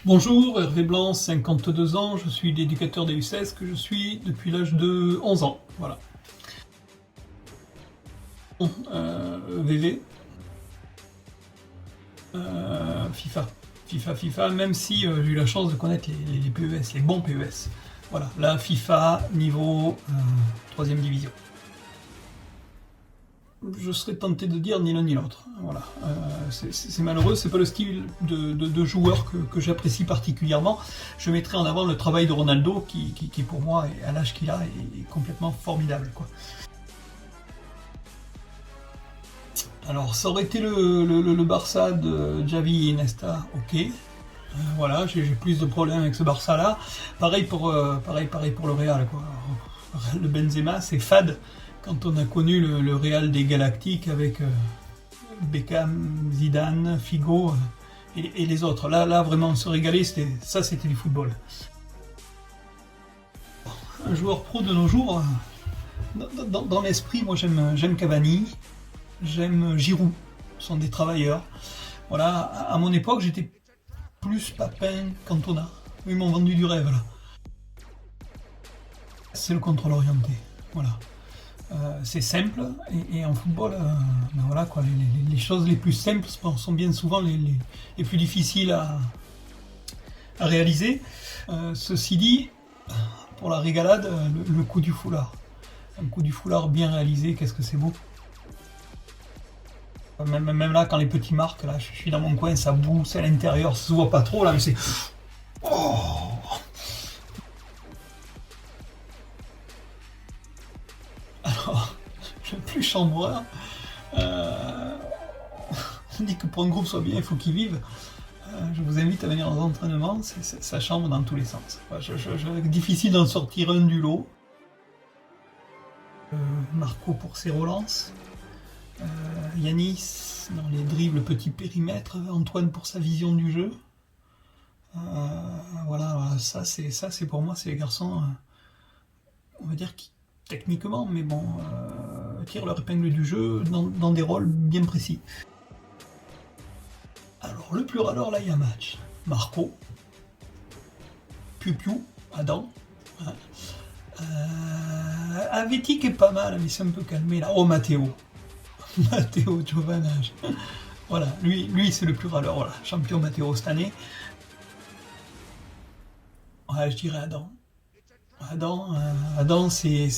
Bonjour, Hervé Blanc, 52 ans, je suis l'éducateur des U16 que je suis depuis l'âge de 11 ans. Voilà. VV, FIFA, même si j'ai eu la chance de connaître les PES, les bons PES. Voilà, là FIFA niveau 3ème division. Je serais tenté de dire ni l'un ni l'autre. Voilà. C'est malheureux, c'est pas le style de joueur que j'apprécie particulièrement. Je mettrai en avant le travail de Ronaldo qui pour moi, à l'âge qu'il a, est complètement formidable, quoi. Alors, ça aurait été le Barça de Xavi et Iniesta, ok. Voilà, j'ai plus de problèmes avec ce Barça-là. Pareil pour le Real, quoi. Le Benzema, c'est fade. Quand on a connu le Real des Galactiques avec Beckham, Zidane, Figo et les autres. Là vraiment, on se régalait, c'était du football. Un joueur pro de nos jours, dans l'esprit, moi j'aime Cavani, j'aime Giroud, ce sont des travailleurs. Voilà, à mon époque, j'étais plus Papin qu'Antona. Ils m'ont vendu du rêve, là. C'est le contrôle orienté, voilà. C'est simple, et en football, ben voilà, quoi, les choses les plus simples sont bien souvent les plus difficiles à réaliser. Ceci dit, pour la régalade, le coup du foulard. Un coup du foulard bien réalisé, qu'est-ce que c'est beau. Même là, quand les petits marquent, là, je suis dans mon coin, ça boue, c'est à l'intérieur, ça se voit pas trop, là, mais c'est... Oh, alors, le plus chambreur, on dit que pour un groupe soit bien, il faut qu'il vive. Je vous invite à venir aux entraînements, ça chambre dans tous les sens. Difficile d'en sortir un du lot. Marco pour ses relances. Yanis dans les dribbles petit périmètre. Antoine pour sa vision du jeu. Voilà, ça c'est pour moi, c'est les garçons, on va dire, qui techniquement, mais bon, tirent leur épingle du jeu dans des rôles bien précis. Alors, le plus râleur, là, il y a un match. Marco, Piu, Adam. Hein. Avetti qui est pas mal, mais c'est un peu calmé là. Oh, Matteo Giovanage. Voilà, lui c'est le plus râleur, voilà. Champion Matteo cette année. Ouais, je dirais Adam. Adam, c'est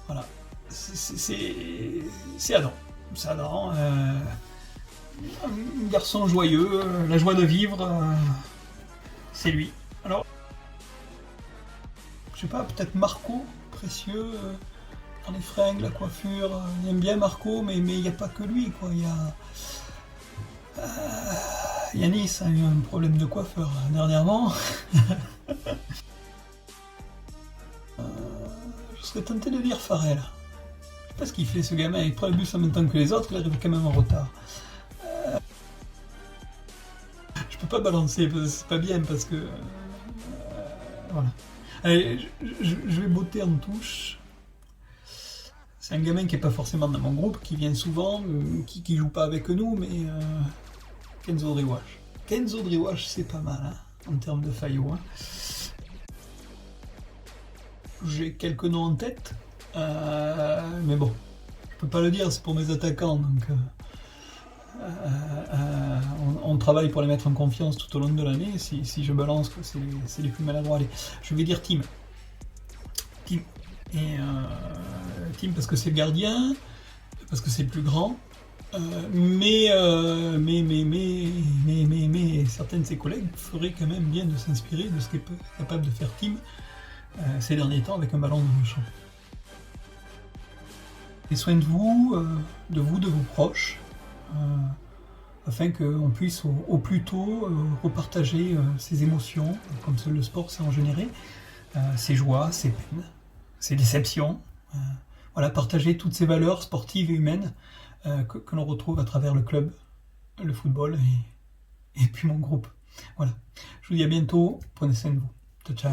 voilà, c'est Adam. C'est Adam. Un garçon joyeux, la joie de vivre, c'est lui. Alors, je sais pas, peut-être Marco, précieux, dans les fringues, la coiffure. Il aime bien Marco, mais il n'y a pas que lui, quoi. Il y a Yanis a eu un problème de coiffeur dernièrement. Je serais tenté de dire Farrell. Je sais pas ce qu'il fait, ce gamin, il prend le bus en même temps que les autres, il arrive quand même en retard. Je peux pas balancer, c'est pas bien, parce que... voilà. Allez, je vais botter en touche. C'est un gamin qui est pas forcément dans mon groupe, qui vient souvent, qui joue pas avec nous, mais... Kenzo Driwash. Kenzo Driwash, c'est pas mal, hein, en termes de faillot. Hein. J'ai quelques noms en tête, mais bon, je peux pas le dire, c'est pour mes attaquants, donc on travaille pour les mettre en confiance tout au long de l'année. Si je balance que c'est les plus maladroits, allez, je vais dire Tim. Et Tim parce que c'est le gardien, parce que c'est le plus grand, mais certains de ses collègues feraient quand même bien de s'inspirer de ce qu'est capable de faire Tim ces derniers temps avec un ballon dans le champ. Prenez soin de vous, de vos proches, afin qu'on puisse au plus tôt repartager ses émotions, comme le sport sait en générer, ses joies, ses peines, ses déceptions. Voilà, partager toutes ces valeurs sportives et humaines que l'on retrouve à travers le club, le football et puis mon groupe. Voilà. Je vous dis à bientôt, prenez soin de vous. Ciao, ciao.